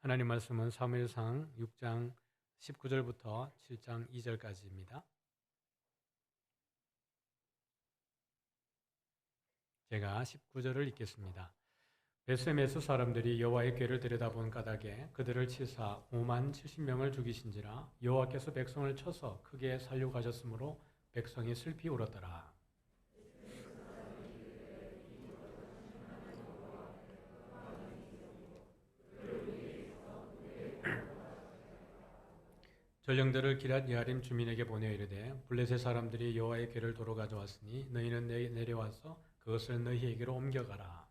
하나님 말씀은 사무엘상 6장 19절부터 7장 2절까지입니다. 제가 19절을 읽겠습니다. 벳셈에서 사람들이 여호와의 궤를 들여다본 까닭에 그들을 치사 5만 70명을 죽이신지라. 여호와께서 백성을 쳐서 크게 살려가셨으므로 백성이 슬피 울었더라. 전령들을 기럇 여아림 주민에게 보내어 이르되 블레셋 사람들이 여호와의 궤를 도로 가져왔으니 너희는 내려와서 그것을 너희에게로 옮겨가라.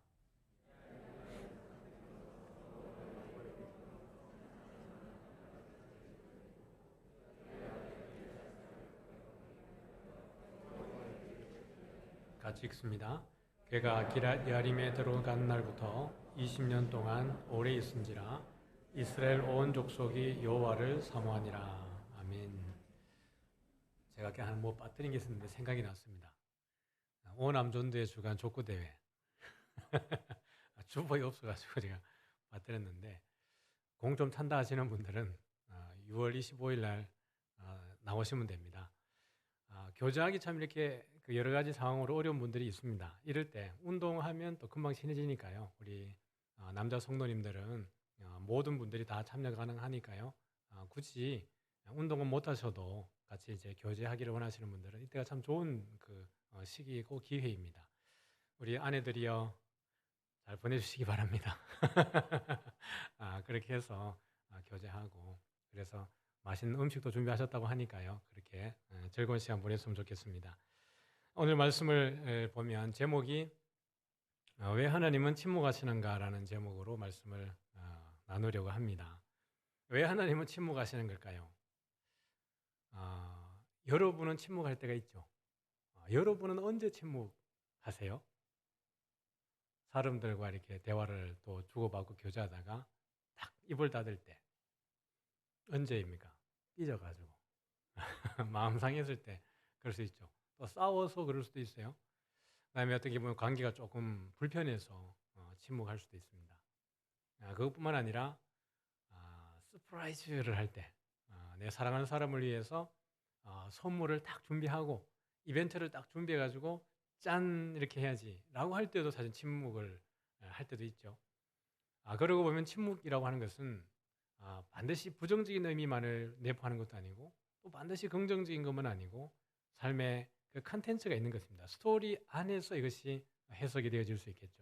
같이 읽습니다. 궤가 기럇 여아림에 들어간 날부터 20년 동안 오래 있은지라. 이스라엘 온 족속이 여호와를 사모하니라. 아멘. 제가 그냥 뭐 빠뜨린 게 있었는데 생각이 났습니다. 오남존도의 주간 족구대회. 주법이 없어가지고 제가 빠뜨렸는데, 공 좀 찬다 하시는 분들은 6월 25일 날 나오시면 됩니다. 교제하기 참 이렇게 여러 가지 상황으로 어려운 분들이 있습니다. 이럴 때 운동하면 또 금방 친해지니까요. 우리 남자 성도님들은 모든 분들이 다 참여 가능하니까요. 굳이 운동은 못 하셔도 같이 이제 교제하기를 원하시는 분들은 이때가 참 좋은 시기이고 기회입니다. 우리 아내들이요, 잘 보내주시기 바랍니다. 그렇게 해서 교제하고, 그래서 맛있는 음식도 준비하셨다고 하니까요. 그렇게 즐거운 시간 보냈으면 좋겠습니다. 오늘 말씀을 보면 제목이 왜 하나님은 침묵하시는가라는 제목으로 말씀을 나누려고 합니다. 왜 하나님은 침묵하시는 걸까요? 여러분은 침묵할 때가 있죠. 여러분은 언제 침묵하세요? 사람들과 이렇게 대화를 또 주고받고 교제하다가 딱 입을 닫을 때 언제입니까? 삐져가지고 마음 상했을 때 그럴 수 있죠. 또 싸워서 그럴 수도 있어요. 그다음에 어떻게 보면 관계가 조금 불편해서 침묵할 수도 있습니다. 그것뿐만 아니라 서프라이즈를 할 때, 내 사랑하는 사람을 위해서 선물을 딱 준비하고 이벤트를 딱 준비해가지고 짠 이렇게 해야지 라고 할 때도 사실 침묵을 할 때도 있죠. 그러고 보면 침묵이라고 하는 것은 반드시 부정적인 의미만을 내포하는 것도 아니고 또 반드시 긍정적인 것만 아니고 삶의 그 컨텐츠가 있는 것입니다. 스토리 안에서 이것이 해석이 되어질 수 있겠죠.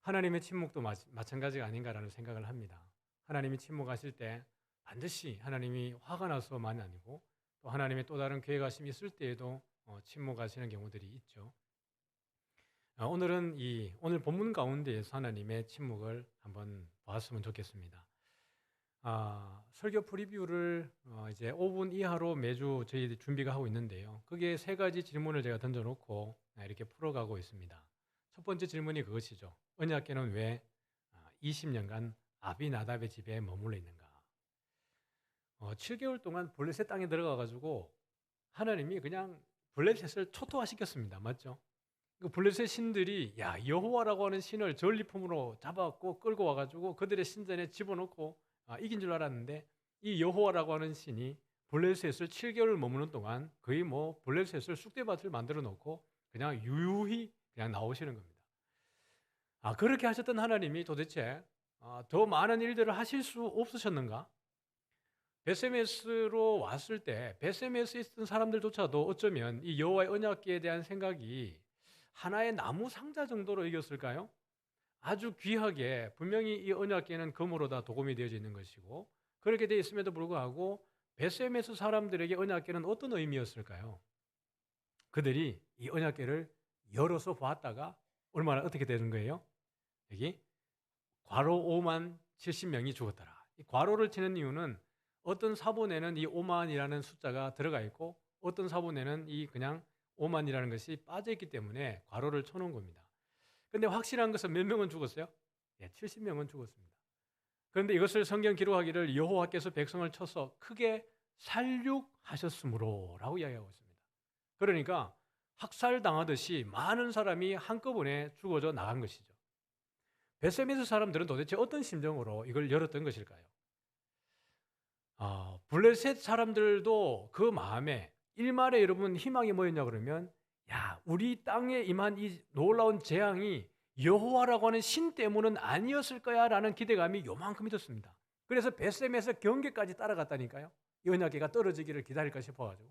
하나님의 침묵도 마찬가지가 아닌가라는 생각을 합니다. 하나님이 침묵하실 때 반드시 하나님이 화가 나서만이 아니고 또 하나님의 또 다른 계획하심이 있을 때에도 침묵하시는 경우들이 있죠. 오늘은 오늘 본문 가운데에서 하나님의 침묵을 한번 보았으면 좋겠습니다. 설교 프리뷰를 이제 5분 이하로 매주 저희 준비가 하고 있는데요. 그게 세 가지 질문을 제가 던져놓고 이렇게 풀어가고 있습니다. 첫 번째 질문이 그것이죠. 언약궤는 왜 20년간 아비나답의 집에 머물러 있는가? 7개월 동안 블레셋 땅에 들어가가지고 하나님이 그냥 블레셋을 초토화시켰습니다. 맞죠? 그 블레셋 신들이 여호와라고 하는 신을 전리품으로 잡아갖고 끌고 와가지고 그들의 신전에 집어넣고 이긴 줄 알았는데, 이 여호와라고 하는 신이 블레셋을 7개월 머무는 동안 거의 뭐 블레셋을 쑥대밭을 만들어 놓고 그냥 유유히 그냥 나오시는 겁니다. 그렇게 하셨던 하나님이 도대체 더 많은 일들을 하실 수 없으셨는가? 베세메스로 왔을 때 베세메스에 있던 사람들조차도 어쩌면 이 여호와의 언약궤에 대한 생각이 하나의 나무 상자 정도로 여겼을까요? 아주 귀하게, 분명히 이 언약궤는 금으로 다 도금이 되어져 있는 것이고, 그렇게 되어 있음에도 불구하고 베세메스 사람들에게 언약궤는 어떤 의미였을까요? 그들이 이 언약궤를 열어서 보았다가 얼마나 어떻게 되는 거예요? 여기 과로 5만 70명이 죽었더라. 이 과로를 치는 이유는 어떤 사본에는 이 5만이라는 숫자가 들어가 있고 어떤 사본에는 이 그냥 5만이라는 것이 빠져 있기 때문에 괄호를 쳐놓은 겁니다. 그런데 확실한 것은 몇 명은 죽었어요? 70명은 죽었습니다. 그런데 이것을 성경 기록하기를 여호와께서 백성을 쳐서 크게 살육하셨으므로 라고 이야기하고 있습니다. 그러니까 학살당하듯이 많은 사람이 한꺼번에 죽어져 나간 것이죠. 베세메스 사람들은 도대체 어떤 심정으로 이걸 열었던 것일까요? 블레셋 사람들도 그 마음에 일말에 여러분 희망이 뭐였냐 그러면, 야, 우리 땅에 임한 이 놀라운 재앙이 여호와라고 하는 신 때문은 아니었을 거야라는 기대감이 요만큼 있었습니다. 그래서 베셈에서 경계까지 따라갔다니까요. 이 언약궤가 떨어지기를 기다릴까 싶어가지고.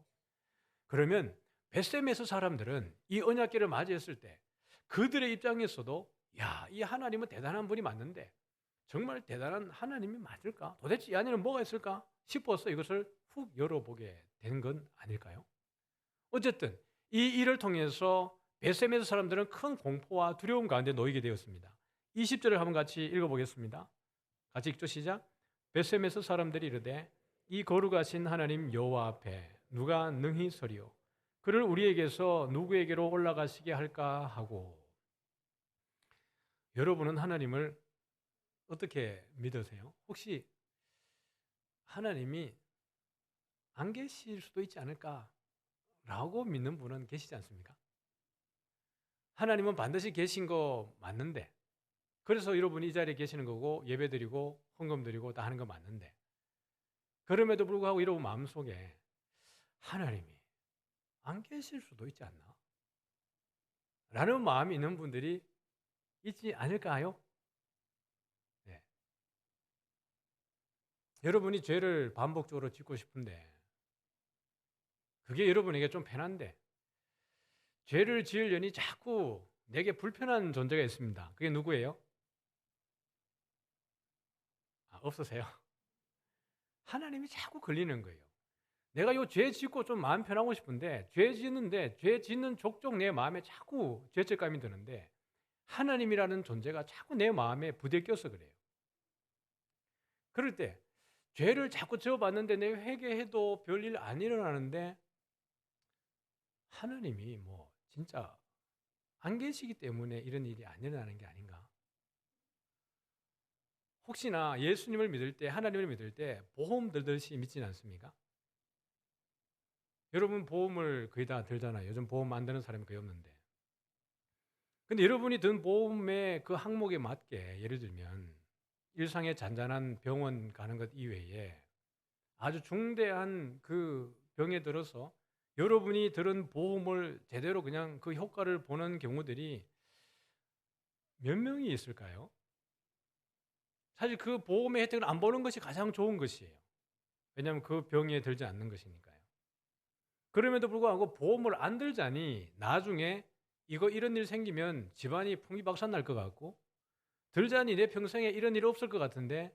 그러면 베셈에서 사람들은 이 언약궤를 맞이했을 때 그들의 입장에서도, 야, 이 하나님은 대단한 분이 맞는데 정말 대단한 하나님이 맞을까? 도대체 이 안에는 뭐가 있을까? 싶어서 이것을 훅 열어보게 된 건 아닐까요? 어쨌든 이 일을 통해서 베셈에서 사람들은 큰 공포와 두려움 가운데 놓이게 되었습니다. 20절을 한번 같이 읽어보겠습니다. 같이 읽죠. 시작. 베셈에서 사람들이 이르되 이 거룩하신 하나님 여호와 앞에 누가 능히 서리요? 그를 우리에게서 누구에게로 올라가시게 할까 하고. 여러분은 하나님을 어떻게 믿으세요? 혹시 하나님이 안 계실 수도 있지 않을까라고 믿는 분은 계시지 않습니까? 하나님은 반드시 계신 거 맞는데, 그래서 여러분이 이 자리에 계시는 거고 예배드리고 헌금드리고 다 하는 거 맞는데, 그럼에도 불구하고 여러분 마음속에 하나님이 안 계실 수도 있지 않나? 라는 마음이 있는 분들이 있지 않을까요? 네. 여러분이 죄를 반복적으로 짓고 싶은데 그게 여러분에게 좀 편한데, 죄를 지으려니 자꾸 내게 불편한 존재가 있습니다. 그게 누구예요? 없으세요? 하나님이 자꾸 걸리는 거예요. 내가 이 죄 짓고 좀 마음 편하고 싶은데 죄 짓는데 죄 짓는 족족 내 마음에 자꾸 죄책감이 드는데 하나님이라는 존재가 자꾸 내 마음에 부대껴서 그래요. 그럴 때 죄를 자꾸 지어봤는데 내 회개해도 별일 안 일어나는데 하나님이 뭐 진짜 안 계시기 때문에 이런 일이 안 일어나는 게 아닌가? 혹시나 예수님을 믿을 때, 하나님을 믿을 때 보험 들듯이 믿지는 않습니까? 여러분 보험을 거의 다 들잖아요. 요즘 보험 안 드는 사람이 거의 없는데. 근데 여러분이 든 보험의 그 항목에 맞게 예를 들면 일상의 잔잔한 병원 가는 것 이외에 아주 중대한 그 병에 들어서 여러분이 들은 보험을 제대로 그냥 그 효과를 보는 경우들이 몇 명이 있을까요? 사실 그 보험의 혜택을 안 보는 것이 가장 좋은 것이에요. 왜냐하면 그 병에 들지 않는 것이니까요. 그럼에도 불구하고 보험을 안 들자니 나중에 이런 일 생기면 집안이 풍비박산 날 것 같고, 들자니 내 평생에 이런 일 없을 것 같은데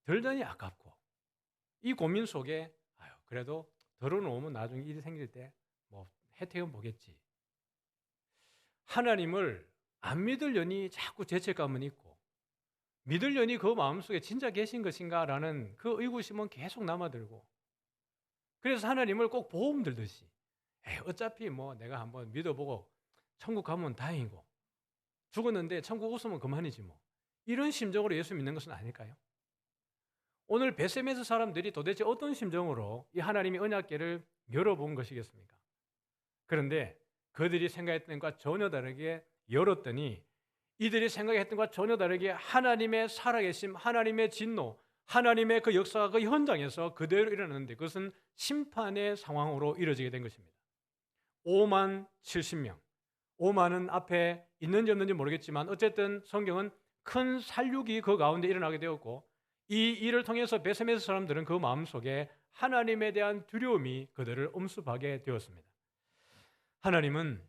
들자니 아깝고, 이 고민 속에 그래도 덜어놓으면 나중에 일이 생길 때 뭐 혜택은 보겠지. 하나님을 안 믿으려니 자꾸 죄책감은 있고, 믿으려니 그 마음속에 진짜 계신 것인가 라는 그 의구심은 계속 남아들고, 그래서 하나님을 꼭 보험 들듯이 어차피 뭐 내가 한번 믿어보고 천국 가면 다행이고 죽었는데 천국 웃으면 그만이지 뭐, 이런 심정으로 예수 믿는 것은 아닐까요? 오늘 베세메스 사람들이 도대체 어떤 심정으로 이 하나님의 언약궤를 열어본 것이겠습니까? 그런데 그들이 생각했던 것과 전혀 다르게 열었더니 이들이 생각했던 것과 전혀 다르게 하나님의 살아계심, 하나님의 진노, 하나님의 그 역사가 그 현장에서 그대로 일어났는데 그것은 심판의 상황으로 이루어지게 된 것입니다. 5만 70명. 5만은 앞에 있는지 없는지 모르겠지만 어쨌든 성경은 큰 살육이 그 가운데 일어나게 되었고, 이 일을 통해서 베세메스 사람들은 그 마음속에 하나님에 대한 두려움이 그들을 엄습하게 되었습니다. 하나님은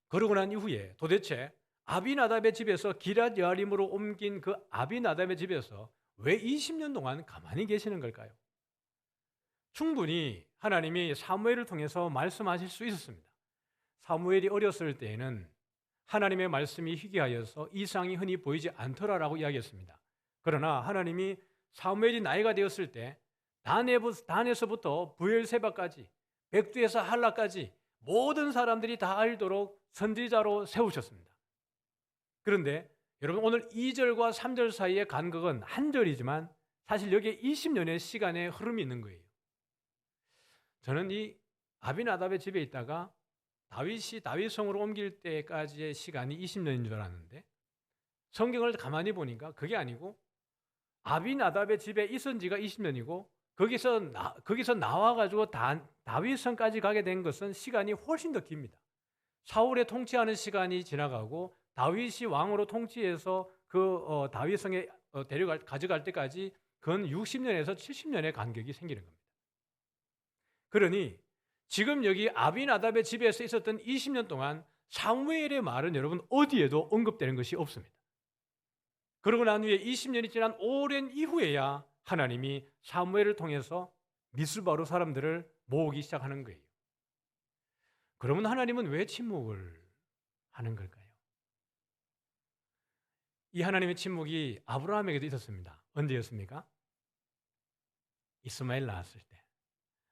그러고 난 이후에 도대체 아비나답의 집에서 기럇 여아림으로 옮긴 그 아비나답의 집에서 왜 20년 동안 가만히 계시는 걸까요? 충분히 하나님이 사무엘을 통해서 말씀하실 수 있었습니다. 사무엘이 어렸을 때에는 하나님의 말씀이 희귀하여서 이상이 흔히 보이지 않더라라고 이야기했습니다. 그러나 하나님이 사무엘이 나이가 되었을 때 단에서부터 부엘세바까지 백두에서 할라까지 모든 사람들이 다 알도록 선지자로 세우셨습니다. 그런데 여러분 오늘 2절과 3절 사이의 간극은 한 절이지만 사실 여기에 20년의 시간의 흐름이 있는 거예요. 저는 이 아비나답의 집에 있다가 다윗이 다윗성으로 옮길 때까지의 시간이 20년인 줄 알았는데 성경을 가만히 보니까 그게 아니고 아비나답의 집에 있은 지가 20년이고 거기서 나와가지고 다윗성까지 가게 된 것은 시간이 훨씬 더 깁니다. 사울의 통치하는 시간이 지나가고 다윗이 왕으로 통치해서 다윗성에 가져갈 때까지 건 60년에서 70년의 간격이 생기는 겁니다. 그러니 지금 여기 아비나답의 집에서 있었던 20년 동안 사무엘의 말은 여러분 어디에도 언급되는 것이 없습니다. 그러고 난 후에 20년이 지난 오랜 이후에야 하나님이 사무엘을 통해서 미스바로 사람들을 모으기 시작하는 거예요. 그러면 하나님은 왜 침묵을 하는 걸까요? 이 하나님의 침묵이 아브라함에게도 있었습니다. 언제였습니까? 이스마엘 낳았을 때.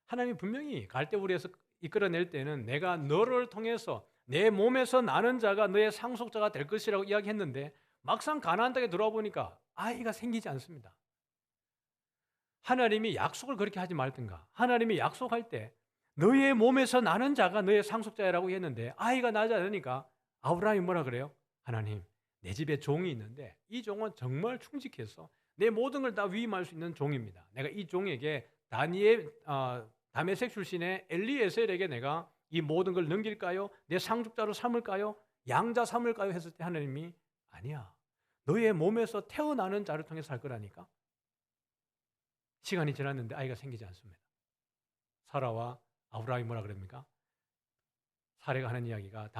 하나님이 분명히 갈대우리에서 이끌어낼 때는 내가 너를 통해서 내 몸에서 나는 자가 너의 상속자가 될 것이라고 이야기했는데 막상 가나안 땅에 들어와 보니까 아이가 생기지 않습니다. 하나님이 약속을 그렇게 하지 말든가. 하나님이 약속할 때 너의 몸에서 나는 자가 너의 상속자라고 했는데 아이가 나지 않으니까 아브라함이 뭐라 그래요? 하나님, 내 집에 종이 있는데 이 종은 정말 충직해서 내 모든 걸 다 위임할 수 있는 종입니다. 내가 이 종에게 다메섹 출신의 엘리에셀에게 내가 이 모든 걸 넘길까요? 내 상속자로 삼을까요? 양자 삼을까요? 했을 때 하나님이 아니야. 너의 몸에서 태어나는 자를 통해서 할 거라니까. 시간이 지났는데 아이가 생기지 않습니다. 사라와 아브라함이 뭐라 그럽니까? 사례가 하는 이야기가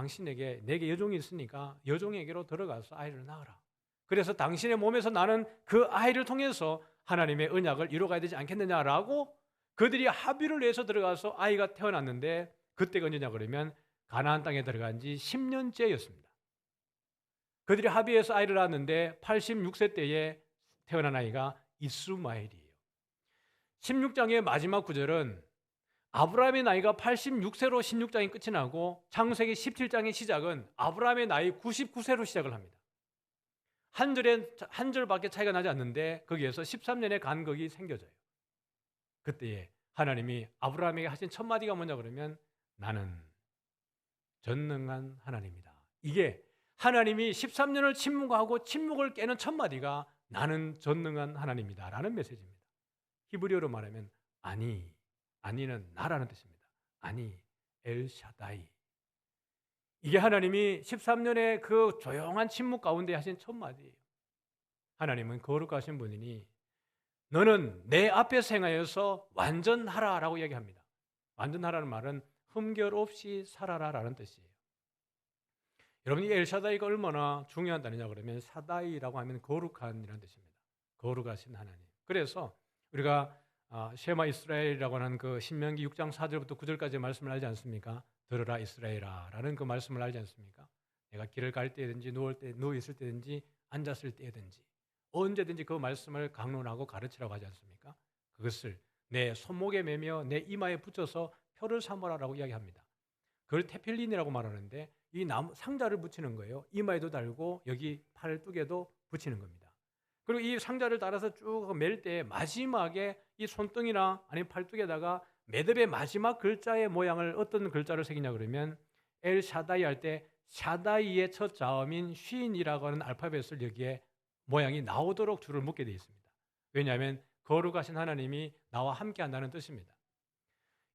내게 여종이 있으니까 여종에게로 들어가서 아이를 낳아라. 그래서 당신의 몸에서 나는 그 아이를 통해서 하나님의 언약을 이루어가야 되지 않겠느냐라고 그들이 합의를 해서 들어가서 아이가 태어났는데 그때가 언제냐 그러면 가나안 땅에 들어간 지 10년째였습니다. 그들이 합의해서 아이를 낳았는데 86세 때에 태어난 아이가 이스마엘이에요. 16장의 마지막 구절은 아브라함의 나이가 86세로 16장이 끝이 나고 창세기 17장의 시작은 아브라함의 나이 99세로 시작을 합니다. 한 절밖에 차이가 나지 않는데 거기에서 13년의 간격이 생겨져요. 그때에 하나님이 아브라함에게 하신 첫 마디가 뭐냐 그러면 나는 전능한 하나님이다. 이게 하나님이 13년을 침묵하고 침묵을 깨는 첫 마디가 나는 전능한 하나님이다 라는 메시지입니다. 히브리어로 말하면 아니는 나라는 뜻입니다. 아니, 엘샤다이. 이게 하나님이 13년의 그 조용한 침묵 가운데 하신 첫 마디예요. 하나님은 거룩하신 분이니 너는 내 앞에서 행하여서 완전하라라고 이야기합니다. 완전하라는 말은 흠결 없이 살아라라는 뜻이에요. 여러분, 이 엘샤다이가 얼마나 중요한 단어냐 그러면 샤다이라고 하면 거룩한이라는 뜻입니다. 거룩하신 하나님. 그래서 우리가 셰마 이스라엘이라고 하는 그 신명기 6장 4절부터 9절까지의 말씀을 알지 않습니까? 들으라 이스라엘아 라는 그 말씀을 알지 않습니까? 내가 길을 갈 때든지 누워 있을 때든지 앉았을 때든지 언제든지 그 말씀을 강론하고 가르치라고 하지 않습니까? 그것을 내 손목에 매며 내 이마에 붙여서 표를 삼으라라고 이야기합니다. 그걸 테필린이라고 말하는데 이 나무 상자를 붙이는 거예요. 이마에도 달고 여기 팔뚝에도 붙이는 겁니다. 그리고 이 상자를 따라서 쭉 맬 때 마지막에 이 손등이나 아니면 팔뚝에다가 매듭의 마지막 글자의 모양을 어떤 글자를 새기냐 그러면 엘 샤다이 할 때 샤다이의 첫 자음인 쉰이라고 하는 알파벳을 여기에 모양이 나오도록 줄을 묶게 되어 있습니다. 왜냐하면 거룩하신 하나님이 나와 함께 한다는 뜻입니다.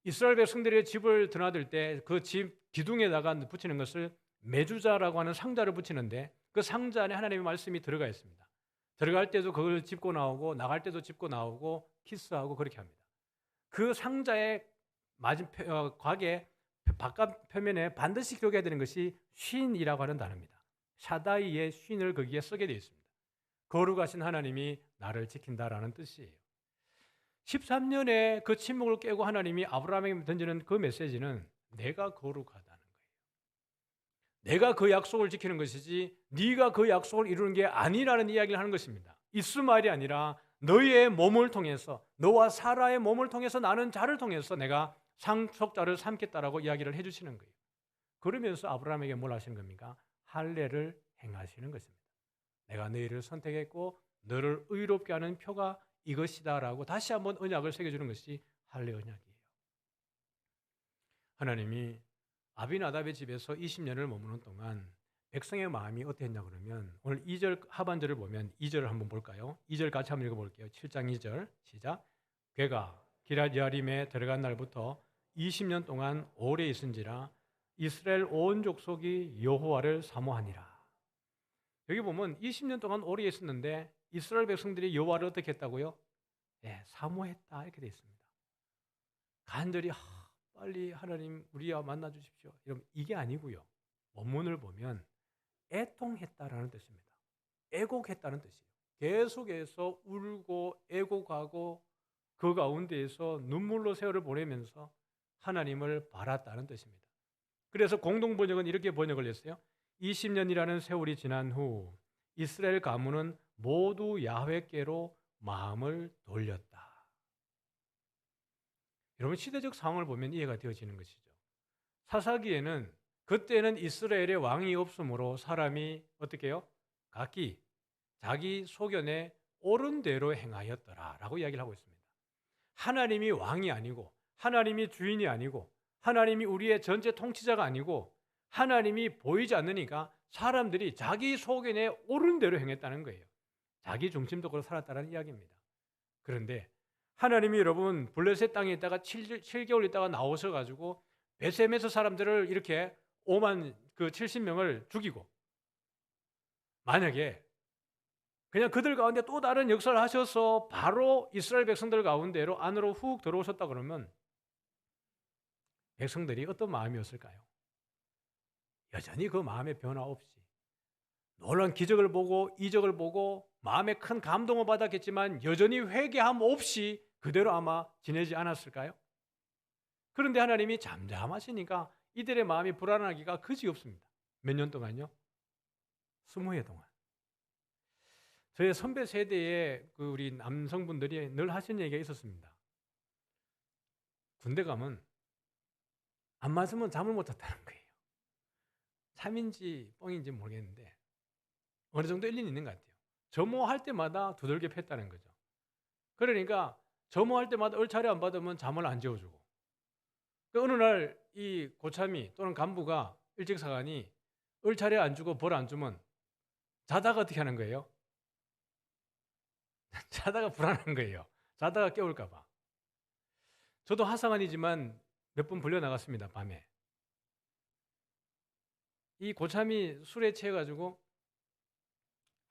이스라엘 백성들의 집을 드나들 때 그 집 기둥에다가 붙이는 것을 메주자라고 하는 상자를 붙이는데 그 상자 안에 하나님의 말씀이 들어가 있습니다. 들어갈 때도 그걸 짚고 나오고 나갈 때도 짚고 나오고 키스하고 그렇게 합니다. 그 상자의 곽의 바깥 표면에 반드시 기록해야 되는 것이 쉰이라고 하는 단어입니다. 샤다이의 쉰을 거기에 쓰게 되어 있습니다. 거룩하신 하나님이 나를 지킨다라는 뜻이에요. 13년의 그 침묵을 깨고 하나님이 아브라함에게 던지는 그 메시지는 내가 거룩하다는 거예요. 내가 그 약속을 지키는 것이지 네가 그 약속을 이루는 게 아니라는 이야기를 하는 것입니다. 이스마엘이 아니라 너의 몸을 통해서 너와 사라의 몸을 통해서 나는 자를 통해서 내가 상속자를 삼겠다라고 이야기를 해주시는 거예요. 그러면서 아브라함에게 뭘 하시는 겁니까? 할례를 행하시는 것입니다. 내가 너희를 선택했고 너를 의롭게 하는 표가 이것이다라고 다시 한번 언약을 새겨주는 것이 할례 언약이에요. 하나님이 아비나답의 집에서 20년을 머무는 동안 백성의 마음이 어땠냐 그러면 오늘 2절 하반절을 보면 2절을 한번 볼까요? 2절 같이 한번 읽어볼게요. 7장 2절 시작. 괴가 기럇여아림에 들어간 날부터 20년 동안 오래 있은지라 이스라엘 온 족속이 여호와를 사모하니라. 여기 보면 20년 동안 오래 있었는데 이스라엘 백성들이 여호와를 어떻게 했다고요? 네, 사모했다 이렇게 되어 있습니다. 간절히 빨리 하나님 우리와 만나 주십시오. 이러면 이게 아니고요. 원문을 보면 애통했다라는 뜻입니다. 애곡했다는 뜻이에요. 계속해서 울고 애곡하고 그 가운데에서 눈물로 세월을 보내면서 하나님을 바랐다는 뜻입니다. 그래서 공동번역은 이렇게 번역을 했어요. 20년이라는 세월이 지난 후 이스라엘 가문은 모두 야훼께로 마음을 돌렸다. 여러분 시대적 상황을 보면 이해가 되어지는 것이죠. 사사기에는 그때는 이스라엘의 왕이 없으므로 사람이 어떻게 해요? 각기 자기 소견에 옳은 대로 행하였더라 라고 이야기를 하고 있습니다. 하나님이 왕이 아니고 하나님이 주인이 아니고 하나님이 우리의 전체 통치자가 아니고 하나님이 보이지 않으니까 사람들이 자기 소견에 옳은 대로 행했다는 거예요. 자기 중심적으로 살았다는 이야기입니다. 그런데 하나님이 여러분 블레셋 땅에 있다가 7개월 있다가 나오셔가지고 베셈에서 사람들을 이렇게 70명을 죽이고 만약에 그냥 그들 가운데 또 다른 역사를 하셔서 바로 이스라엘 백성들 가운데로 안으로 훅 들어오셨다 그러면 백성들이 어떤 마음이었을까요? 여전히 그 마음의 변화 없이 놀라운 기적을 보고 이적을 보고 마음에 큰 감동을 받았겠지만 여전히 회개함 없이 그대로 아마 지내지 않았을까요? 그런데 하나님이 잠잠하시니까 이들의 마음이 불안하기가 그지없습니다. 몇 년 동안요? 20해 동안. 저희 선배 세대의 우리 남성분들이 늘 하시는 얘기가 있었습니다. 군대 가면 안 맞으면 잠을 못 잤다는 거예요. 참인지 뻥인지 모르겠는데 어느 정도 일리는 있는 것 같아요. 점호할 때마다 두들겨 팼다는 거죠. 그러니까 점호할 때마다 얼차례 안 받으면 잠을 안 재워주고 어느 날 이 고참이 또는 간부가 일직사관이 얼차례 안 주고 벌 안 주면 자다가 어떻게 하는 거예요? 자다가 불안한 거예요. 자다가 깨울까 봐. 저도 하상한이지만 몇 번 불려나갔습니다. 밤에. 이 고참이 술에 취해가지고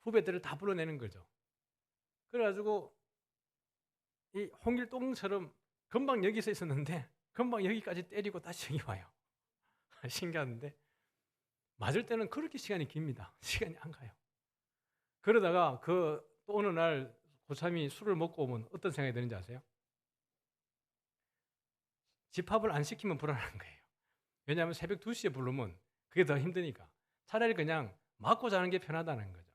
후배들을 다 불러내는 거죠. 그래가지고 이 홍길동처럼 금방 여기서 있었는데 금방 여기까지 때리고 다시 여기 와요. 신기한데 맞을 때는 그렇게 시간이 깁니다. 시간이 안 가요. 그러다가 또 어느 날 고참이 술을 먹고 오면 어떤 생각이 드는지 아세요? 집합을 안 시키면 불안한 거예요. 왜냐하면 새벽 2시에 부르면 그게 더 힘드니까 차라리 그냥 맞고 자는 게 편하다는 거죠.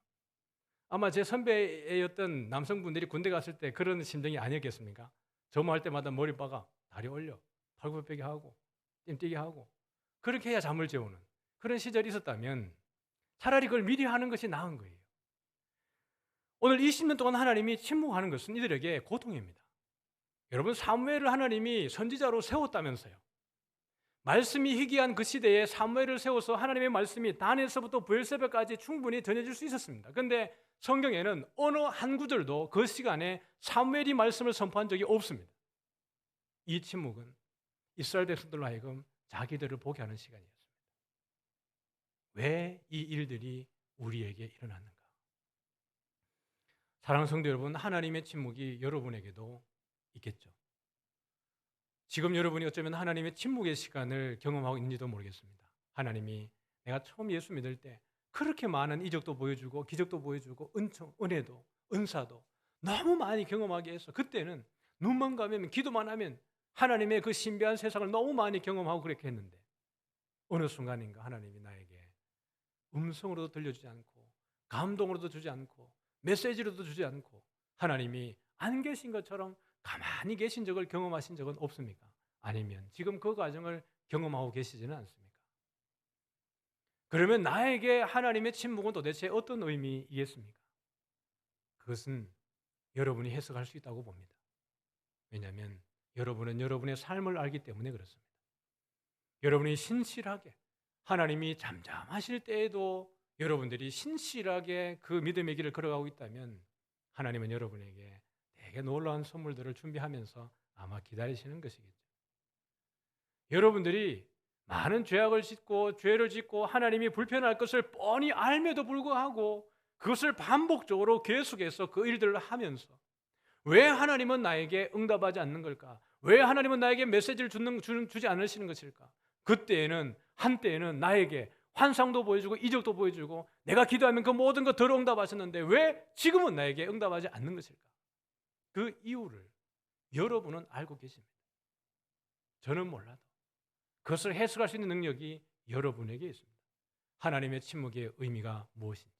아마 제 선배였던 남성분들이 군대 갔을 때 그런 심정이 아니었겠습니까? 점호할 때마다 머리빠가 다리 올려 팔굽혀펴기 하고 뜀뛰기 하고 그렇게 해야 잠을 재우는 그런 시절이 있었다면 차라리 그걸 미리 하는 것이 나은 거예요. 오늘 20년 동안 하나님이 침묵하는 것은 이들에게 고통입니다. 여러분 사무엘을 하나님이 선지자로 세웠다면서요. 말씀이 희귀한 그 시대에 사무엘을 세워서 하나님의 말씀이 단에서부터 브엘세바까지 충분히 전해질 수 있었습니다. 그런데 성경에는 어느 한 구절도 그 시간에 사무엘이 말씀을 선포한 적이 없습니다. 이 침묵은 이스라엘 백성들로 하여금 자기들을 보게 하는 시간이었습니다. 왜 이 일들이 우리에게 일어났는가? 사랑하는 성도 여러분, 하나님의 침묵이 여러분에게도 있겠죠. 지금 여러분이 어쩌면 하나님의 침묵의 시간을 경험하고 있는지도 모르겠습니다. 하나님이 내가 처음 예수 믿을 때 그렇게 많은 이적도 보여주고 기적도 보여주고 은혜도 은사도 너무 많이 경험하게 해서 그때는 눈만 감으면 기도만 하면 하나님의 그 신비한 세상을 너무 많이 경험하고 그렇게 했는데 어느 순간인가 하나님이 나에게 음성으로도 들려주지 않고 감동으로도 주지 않고 메시지로도 주지 않고 하나님이 안 계신 것처럼 가만히 계신 적을 경험하신 적은 없습니까? 아니면 지금 그 과정을 경험하고 계시지는 않습니까? 그러면 나에게 하나님의 침묵은 도대체 어떤 의미이겠습니까? 그것은 여러분이 해석할 수 있다고 봅니다. 왜냐하면 여러분은 여러분의 삶을 알기 때문에 그렇습니다. 여러분이 신실하게 하나님이 잠잠하실 때에도 여러분들이 신실하게 그 믿음의 길을 걸어가고 있다면 하나님은 여러분에게 되게 놀라운 선물들을 준비하면서 아마 기다리시는 것이겠죠. 여러분들이 많은 죄악을 짓고 죄를 짓고 하나님이 불편할 것을 뻔히 알면도 불구하고 그것을 반복적으로 계속해서 그 일들을 하면서 왜 하나님은 나에게 응답하지 않는 걸까? 왜 하나님은 나에게 메시지를 주지 않으시는 것일까? 그때에는 한때에는 나에게 환상도 보여주고 이적도 보여주고 내가 기도하면 그 모든 것 덜 응답하셨는데 왜 지금은 나에게 응답하지 않는 것일까? 그 이유를 여러분은 알고 계십니다. 저는 몰라도 그것을 해석할 수 있는 능력이 여러분에게 있습니다. 하나님의 침묵의 의미가 무엇인지.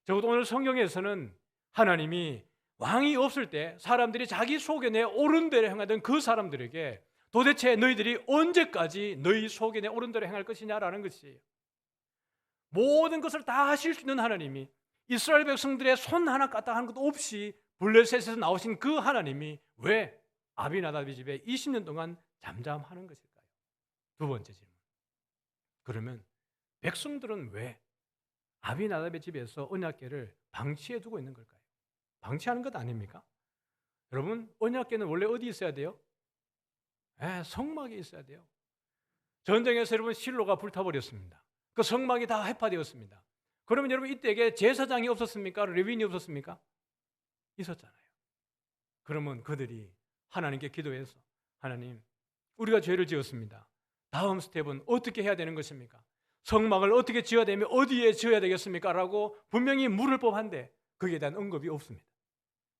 적어도 오늘 성경에서는 하나님이 왕이 없을 때 사람들이 자기 속에 내 옳은 대로 행하던 그 사람들에게 도대체 너희들이 언제까지 너희 속에 내 옳은 대로 행할 것이냐라는 것이에요. 모든 것을 다 하실 수 있는 하나님이 이스라엘 백성들의 손 하나 까딱한 것도 없이 블레셋에서 나오신 그 하나님이 왜 아비나답의 집에 20년 동안 잠잠하는 것일까요? 두 번째 질문. 그러면 백성들은 왜 아비나답의 집에서 언약궤를 방치해 두고 있는 걸까요? 방치하는 것 아닙니까? 여러분, 언약궤는 원래 어디 있어야 돼요? 성막에 있어야 돼요. 전쟁에서 여러분 실로가 불타버렸습니다. 그 성막이 다 해파되었습니다. 그러면 여러분 이때에 제사장이 없었습니까? 레위인이 없었습니까? 있었잖아요. 그러면 그들이 하나님께 기도해서 하나님, 우리가 죄를 지었습니다. 다음 스텝은 어떻게 해야 되는 것입니까? 성막을 어떻게 지어야 되며 어디에 지어야 되겠습니까? 라고 분명히 물을 법한데 거기에 대한 언급이 없습니다.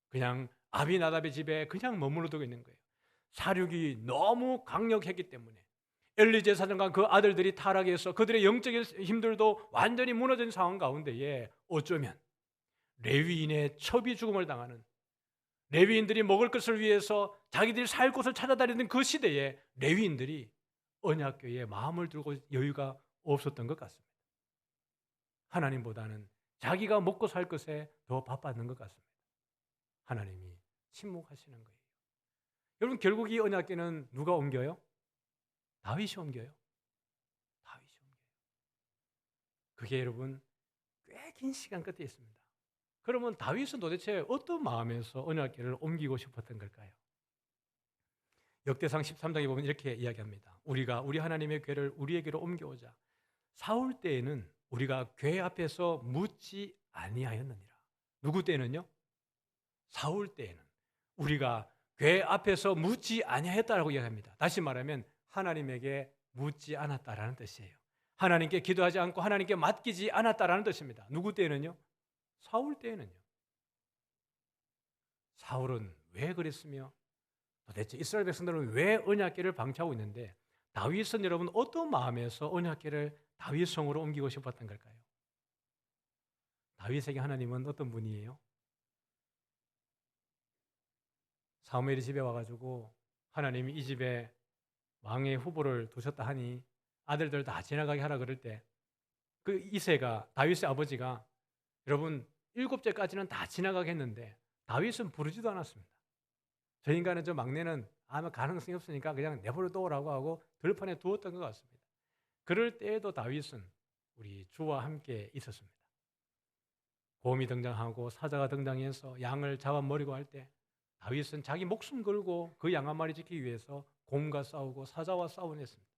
그냥 아비나답의 집에 그냥 머물러 두고 있는 거예요. 사륙이 너무 강력했기 때문에 엘리 제사장과 그 아들들이 타락해서 그들의 영적인 힘들도 완전히 무너진 상황 가운데에 어쩌면 레위인의 첩이 죽음을 당하는, 레위인들이 먹을 것을 위해서 자기들이 살 곳을 찾아다니는 그 시대에 레위인들이 언약궤에 마음을 두고 여유가 없었던 것 같습니다. 하나님보다는 자기가 먹고 살 것에 더 바빴는 것 같습니다. 하나님이 침묵하시는 거예요. 여러분, 결국 이 언약궤는 누가 옮겨요? 다윗이 옮겨요. 다윗이 옮겨요. 그게 여러분 꽤 긴 시간 끝에 있습니다. 그러면 다윗은 도대체 어떤 마음에서 언약궤를 옮기고 싶었던 걸까요? 역대상 13장에 보면 이렇게 이야기합니다. 우리가 우리 하나님의 궤를 우리에게로 옮겨오자. 사울 때에는 우리가 궤 앞에서 묻지 아니하였느니라. 누구 때는요? 사울 때에는 우리가 궤 앞에서 묻지 아니하였다라고 이야기합니다. 다시 말하면 하나님에게 묻지 않았다라는 뜻이에요. 하나님께 기도하지 않고 하나님께 맡기지 않았다라는 뜻입니다. 누구 때는요? 사울 때에는요. 사울은 왜 그랬으며 도대체 이스라엘 백성들은 왜 언약궤를 방치하고 있는데 다윗은 여러분 어떤 마음에서 언약궤를 다윗 성으로 옮기고 싶었던 걸까요? 다윗에게 하나님은 어떤 분이에요? 사무엘이 집에 와가지고 하나님이 이 집에 왕의 후보를 두셨다 하니 아들들 다 지나가게 하라 그럴 때 그 이새가 다윗의 아버지가 여러분 7째까지는 다 지나가게 했는데 다윗은 부르지도 않았습니다. 저 인간은 저 막내는 아마 가능성이 없으니까 그냥 내버려 둬라고 하고 들판에 두었던 것 같습니다. 그럴 때에도 다윗은 우리 주와 함께 있었습니다. 곰이 등장하고 사자가 등장해서 양을 잡아먹으려고 할 때 다윗은 자기 목숨 걸고 그 양 한 마리 지키기 위해서 곰과 싸우고 사자와 싸워냈습니다.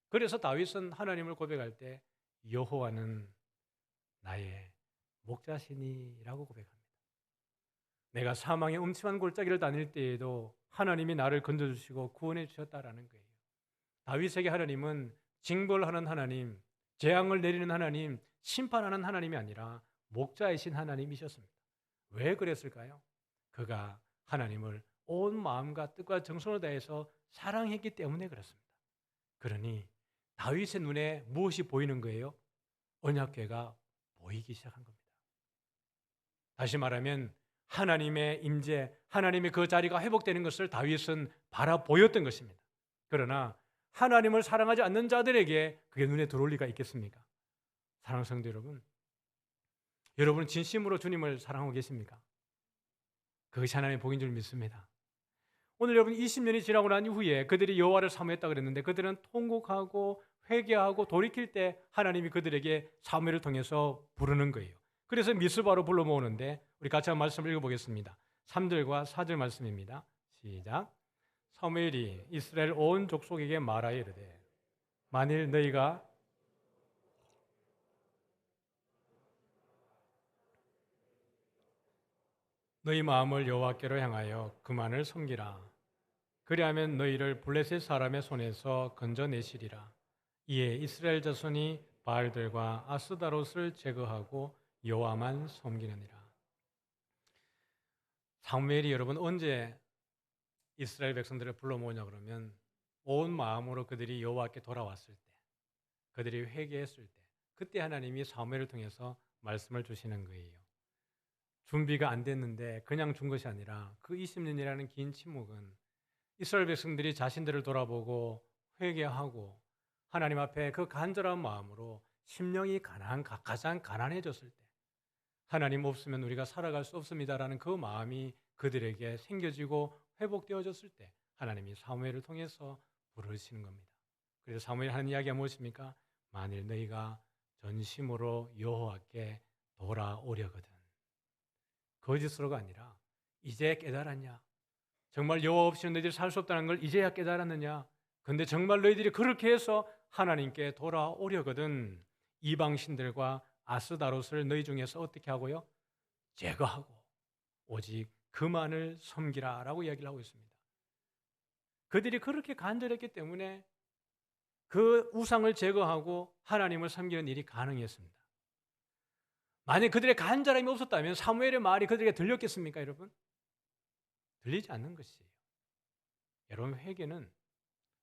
그래서 다윗은 하나님을 고백할 때 여호와는 나의 목자시니라고 고백합니다. 내가 사망의 음침한 골짜기를 다닐 때에도 하나님이 나를 건져주시고 구원해 주셨다라는 거예요. 다윗에게 하나님은 징벌하는 하나님, 재앙을 내리는 하나님, 심판하는 하나님이 아니라 목자이신 하나님이셨습니다. 왜 그랬을까요? 그가 하나님을 온 마음과 뜻과 정성을 다해서 사랑했기 때문에 그렇습니다. 그러니 다윗의 눈에 무엇이 보이는 거예요? 언약궤가 보이기 시작한 겁니다. 다시 말하면 하나님의 임재, 하나님의 그 자리가 회복되는 것을 다윗은 바라보였던 것입니다. 그러나 하나님을 사랑하지 않는 자들에게 그게 눈에 들어올 리가 있겠습니까? 사랑하는 성도 여러분, 여러분은 진심으로 주님을 사랑하고 계십니까? 그것이 하나님의 복인 줄 믿습니다. 오늘 여러분 20년이 지나고 난 이후에 그들이 여호와를 사모했다 그랬는데 그들은 통곡하고 회개하고 돌이킬 때 하나님이 그들에게 사무엘을 통해서 부르는 거예요. 그래서 미스바로 불러 모으는데 우리 같이 한번 말씀을 읽어보겠습니다. 3절과 4절 말씀입니다. 시작. 사무엘이 이스라엘 온 족속에게 말하여 이르되 만일 너희가 너희 마음을 여호와께로 향하여 그만을 섬기라. 그리하면 너희를 블레셋 사람의 손에서 건져내시리라. 이에 이스라엘 자손이 바알들과 아스다롯을 제거하고 여호와만 섬기느니라. 사무엘이 여러분 언제 이스라엘 백성들을 불러 모으냐 그러면 온 마음으로 그들이 여호와께 돌아왔을 때, 그들이 회개했을 때, 그때 하나님이 사무엘을 통해서 말씀을 주시는 거예요. 준비가 안 됐는데 그냥 준 것이 아니라 그 20년이라는 긴 침묵은 이스라엘 백성들이 자신들을 돌아보고 회개하고 하나님 앞에 그 간절한 마음으로 심령이 가장 가난해졌을 때, 하나님 없으면 우리가 살아갈 수 없습니다라는 그 마음이 그들에게 생겨지고 회복되어졌을 때 하나님이 사무엘을 통해서 부르시는 겁니다. 그래서 사무엘이 하는 이야기가 무엇입니까? 만일 너희가 전심으로 여호와께 돌아오려거든. 거짓으로가 아니라 이제 깨달았냐? 정말 여호와 없이는 너희들이 살 수 없다는 걸 이제야 깨달았느냐? 근데 정말 너희들이 그렇게 해서 하나님께 돌아오려거든 이방신들과 아스다롯을 너희 중에서 어떻게 하고요? 제거하고 오직 그만을 섬기라 라고 이야기를 하고 있습니다. 그들이 그렇게 간절했기 때문에 그 우상을 제거하고 하나님을 섬기는 일이 가능했습니다. 만약 그들의 간절함이 없었다면 사무엘의 말이 그들에게 들렸겠습니까, 여러분? 들리지 않는 것이에요. 여러분, 회개는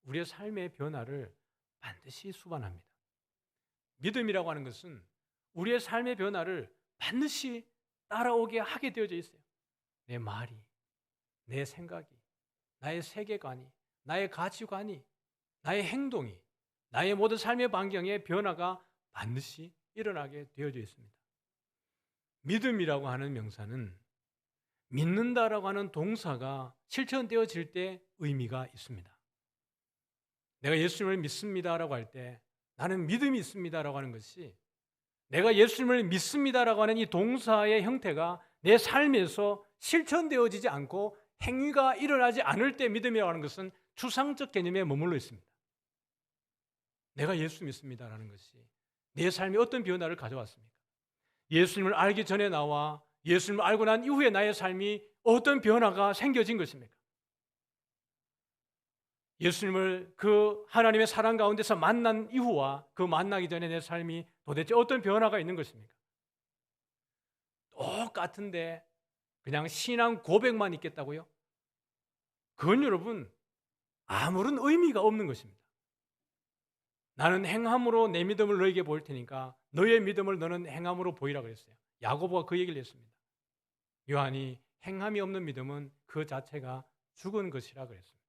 우리의 삶의 변화를 반드시 수반합니다. 믿음이라고 하는 것은 우리의 삶의 변화를 반드시 따라오게 하게 되어져 있어요. 내 말이, 내 생각이, 나의 세계관이, 나의 가치관이, 나의 행동이, 나의 모든 삶의 반경에 변화가 반드시 일어나게 되어져 있습니다. 믿음이라고 하는 명사는 믿는다라고 하는 동사가 실천되어질 때 의미가 있습니다. 내가 예수님을 믿습니다라고 할 때 나는 믿음이 있습니다라고 하는 것이 내가 예수님을 믿습니다라고 하는 이 동사의 형태가 내 삶에서 실천되어지지 않고 행위가 일어나지 않을 때 믿음이라고 하는 것은 추상적 개념에 머물러 있습니다. 내가 예수 믿습니다라는 것이 내 삶에 어떤 변화를 가져왔습니까? 예수님을 알기 전에 나와 예수님을 알고 난 이후에 나의 삶이 어떤 변화가 생겨진 것입니까? 예수님을 그 하나님의 사랑 가운데서 만난 이후와 그 만나기 전에 내 삶이 도대체 어떤 변화가 있는 것입니까? 똑같은데 그냥 신앙 고백만 있겠다고요? 그건 여러분 아무런 의미가 없는 것입니다. 나는 행함으로 내 믿음을 너에게 보일 테니까 너의 믿음을 너는 행함으로 보이라 그랬어요. 야고보가 그 얘기를 했습니다. 요한이 행함이 없는 믿음은 그 자체가 죽은 것이라 그랬습니다.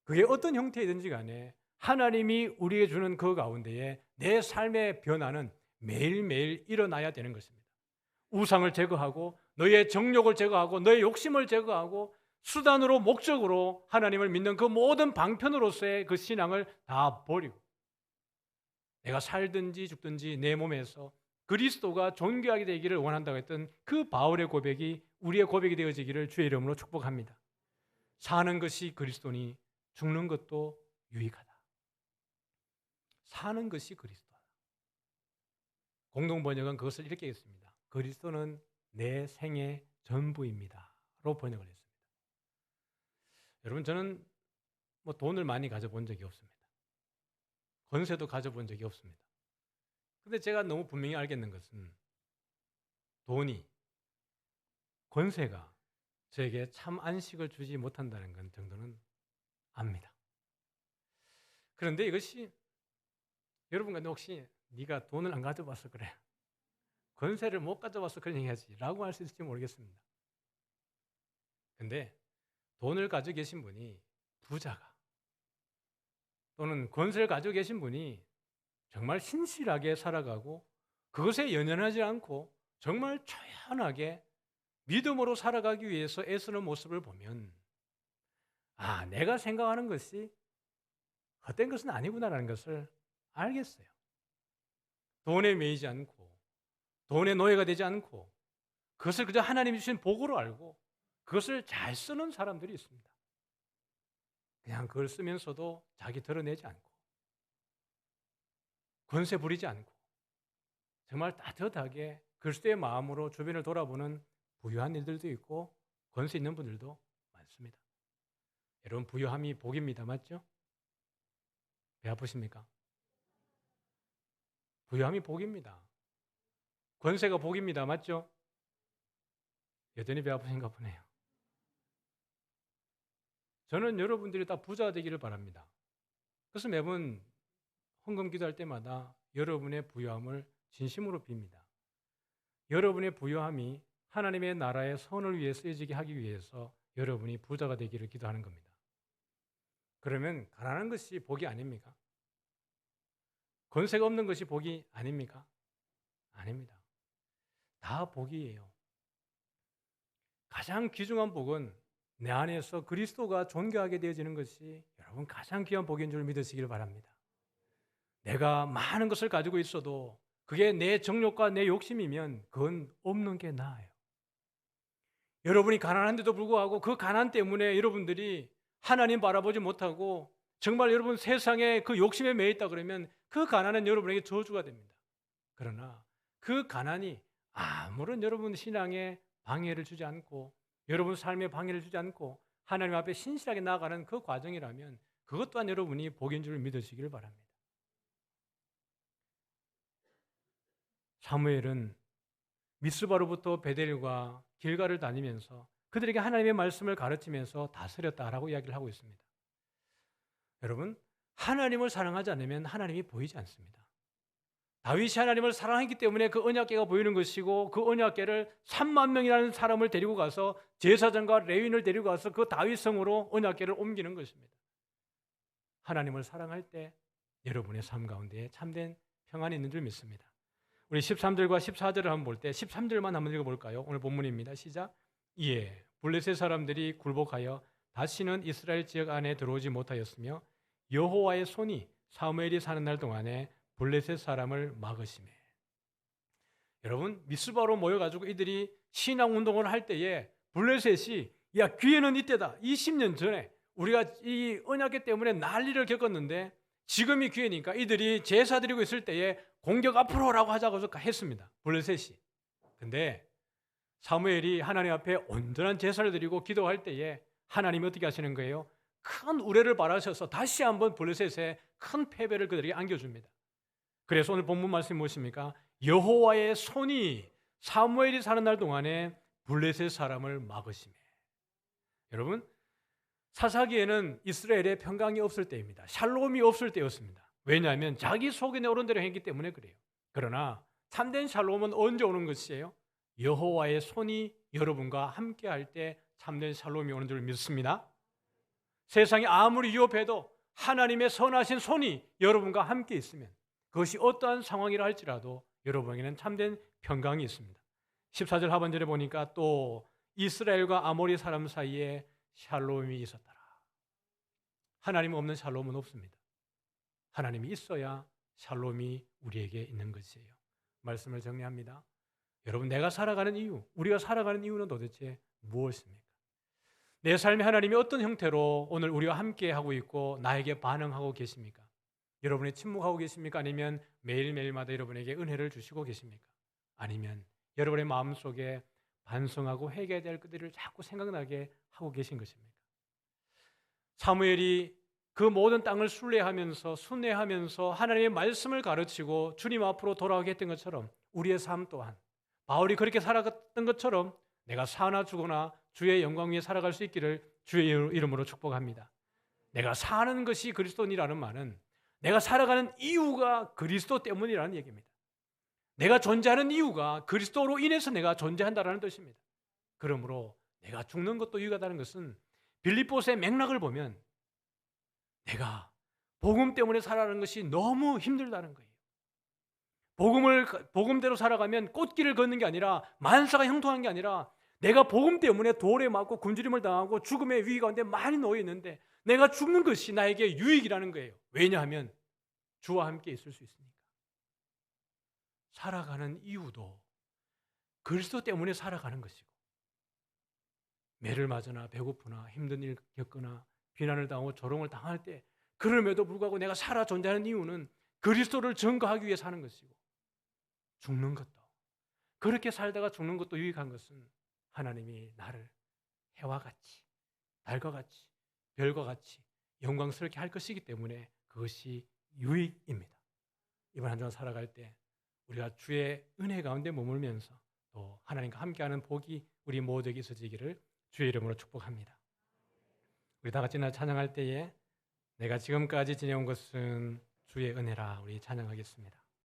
그게 어떤 형태이든지 간에 하나님이 우리에게 주는 그 가운데에 내 삶의 변화는 매일매일 일어나야 되는 것입니다. 우상을 제거하고 너의 정욕을 제거하고 너의 욕심을 제거하고 수단으로 목적으로 하나님을 믿는 그 모든 방편으로서의 그 신앙을 다 버리고 내가 살든지 죽든지 내 몸에서 그리스도가 존귀하게 되기를 원한다고 했던 그 바울의 고백이 우리의 고백이 되어지기를 주의 이름으로 축복합니다. 사는 것이 그리스도니 죽는 것도 유익하다. 사는 것이 그리스도다. 공동 번역은 그것을 이렇게 했습니다. 그리스도는 내 생의 전부입니다. 로 번역을 했습니다. 여러분, 저는 돈을 많이 가져본 적이 없습니다. 권세도 가져본 적이 없습니다. 근데 제가 너무 분명히 알겠는 것은 돈이, 권세가 저에게 참 안식을 주지 못한다는 건 정도는 압니다. 그런데 이것이 여러분과 혹시 네가 돈을 안 가져봐서 그래, 권세를 못 가져봐서 그런 얘기하지 라고 할 수 있을지 모르겠습니다. 근데 돈을 가지고 계신 분이 부자가 또는 권세를 가지고 계신 분이 정말 신실하게 살아가고 그것에 연연하지 않고 정말 초연하게 믿음으로 살아가기 위해서 애쓰는 모습을 보면 내가 생각하는 것이 헛된 것은 아니구나라는 것을 알겠어요. 돈에 매이지 않고 돈의 노예가 되지 않고 그것을 그저 하나님이 주신 복으로 알고 그것을 잘 쓰는 사람들이 있습니다. 그냥 그걸 쓰면서도 자기 드러내지 않고 권세 부리지 않고 정말 따뜻하게 그리스도의 마음으로 주변을 돌아보는 부유한 일들도 있고 권세 있는 분들도 많습니다. 여러분, 부유함이 복입니다. 맞죠? 배 아프십니까? 부유함이 복입니다. 권세가 복입니다. 맞죠? 여전히 배 아프신가 보네요. 저는 여러분들이 다 부자 되기를 바랍니다. 그래서 매번 헌금 기도할 때마다 여러분의 부유함을 진심으로 빕니다. 여러분의 부유함이 하나님의 나라의 선을 위해 쓰여지게 하기 위해서 여러분이 부자가 되기를 기도하는 겁니다. 그러면 가난한 것이 복이 아닙니까? 권세가 없는 것이 복이 아닙니까? 아닙니다. 다 복이에요. 가장 귀중한 복은 내 안에서 그리스도가 존귀하게 되어지는 것이 여러분 가장 귀한 복인 줄 믿으시기를 바랍니다. 내가 많은 것을 가지고 있어도 그게 내 정욕과 내 욕심이면 그건 없는 게 나아요. 여러분이 가난한데도 불구하고 그 가난 때문에 여러분들이 하나님 바라보지 못하고 정말 여러분 세상에 그 욕심에 매여 있다 그러면 그 가난은 여러분에게 저주가 됩니다. 그러나 그 가난이 아무런 여러분 신앙에 방해를 주지 않고 여러분 삶에 방해를 주지 않고 하나님 앞에 신실하게 나아가는 그 과정이라면 그것 또한 여러분이 복인 줄 믿으시기를 바랍니다. 사무엘은 미스바로부터 베델과 길가를 다니면서 그들에게 하나님의 말씀을 가르치면서 다스렸다라고 이야기를 하고 있습니다. 여러분, 하나님을 사랑하지 않으면 하나님이 보이지 않습니다. 다윗이 하나님을 사랑했기 때문에 그 언약궤가 보이는 것이고 그 언약궤를 3만 명이라는 사람을 데리고 가서 제사장과 레위인을 데리고 가서 그 다윗 성으로 언약궤를 옮기는 것입니다. 하나님을 사랑할 때 여러분의 삶 가운데 참된 평안이 있는 줄 믿습니다. 우리 13절과 14절을 한번 볼 때 13절만 한번 읽어볼까요? 오늘 본문입니다. 시작. 이에 블레셋 사람들이 굴복하여 다시는 이스라엘 지역 안에 들어오지 못하였으며 여호와의 손이 사무엘이 사는 날 동안에 블레셋 사람을 막으시매. 여러분, 미스바로 모여가지고 이들이 신앙 운동을 할 때에 블레셋이 야 기회는 이때다. 20년 전에 우리가 이 언약궤 때문에 난리를 겪었는데 지금이 기회니까 이들이 제사 드리고 있을 때에 공격 앞으로 오라고 하자고 했습니다. 블레셋이. 근데 사무엘이 하나님 앞에 온전한 제사를 드리고 기도할 때에 하나님이 어떻게 하시는 거예요? 큰 우레를 바라셔서 다시 한번 블레셋에 큰 패배를 그들에게 안겨줍니다. 그래서 오늘 본문 말씀이 무엇입니까? 여호와의 손이 사무엘이 사는 날 동안에 블레셋 사람을 막으시매. 여러분, 사사기에는 이스라엘에 평강이 없을 때입니다. 샬롬이 없을 때였습니다. 왜냐하면 자기 속에 오른 대로 했기 때문에 그래요. 그러나 참된 샬롬은 언제 오는 것이에요? 여호와의 손이 여러분과 함께 할 때 참된 샬롬이 오는 줄 믿습니다. 세상이 아무리 위협해도 하나님의 선하신 손이 여러분과 함께 있으면 그것이 어떠한 상황이라 할지라도 여러분에게는 참된 평강이 있습니다. 14절 하반절에 보니까 또 이스라엘과 아모리 사람 사이에 샬롬이 있었더라. 하나님 없는 샬롬은 없습니다. 하나님이 있어야 샬롬이 우리에게 있는 것이에요. 말씀을 정리합니다. 여러분, 내가 살아가는 이유, 우리가 살아가는 이유는 도대체 무엇입니까? 내 삶에 하나님이 어떤 형태로 오늘 우리와 함께 하고 있고 나에게 반응하고 계십니까? 여러분이 침묵하고 계십니까? 아니면 매일매일마다 여러분에게 은혜를 주시고 계십니까? 아니면 여러분의 마음속에 반성하고 회개해야 될 것들을 자꾸 생각나게 하고 계신 것입니까? 사무엘이 그 모든 땅을 순례하면서 하나님의 말씀을 가르치고 주님 앞으로 돌아오게 했던 것처럼 우리의 삶 또한 바울이 그렇게 살아갔던 것처럼 내가 사나 죽거나 주의 영광 위에 살아갈 수 있기를 주의 이름으로 축복합니다. 내가 사는 것이 그리스도인이라는 말은 내가 살아가는 이유가 그리스도 때문이라는 얘기입니다. 내가 존재하는 이유가 그리스도로 인해서 내가 존재한다는 뜻입니다. 그러므로 내가 죽는 것도 이유가 다른 것은 빌립보서의 맥락을 보면 내가 복음 때문에 살아가는 것이 너무 힘들다는 거예요. 복음대로 살아가면 꽃길을 걷는 게 아니라 만사가 형통한 게 아니라 내가 복음 때문에 돌에 맞고 굶주림을 당하고 죽음의 위기 가운데 많이 놓여 있는데 내가 죽는 것이 나에게 유익이라는 거예요. 왜냐하면 주와 함께 있을 수 있으니까. 살아가는 이유도 그리스도 때문에 살아가는 것이고, 매를 맞으나 배고프나 힘든 일 겪거나 비난을 당하고 조롱을 당할 때 그럼에도 불구하고 내가 살아 존재하는 이유는 그리스도를 증거하기 위해 사는 것이고, 죽는 것도, 그렇게 살다가 죽는 것도 유익한 것은 하나님이 나를 해와 같이, 달과 같이, 별과 같이 영광스럽게 할 것이기 때문에 그것이 유익입니다. 이번 한 주간 살아갈 때 우리가 주의 은혜 가운데 머물면서 또 하나님과 함께하는 복이 우리 모두에게 있어지기를 주의 이름으로 축복합니다. 우리 다 같이 나 찬양할 때에 내가 지금까지 지내온 것은 주의 은혜라 우리 찬양하겠습니다.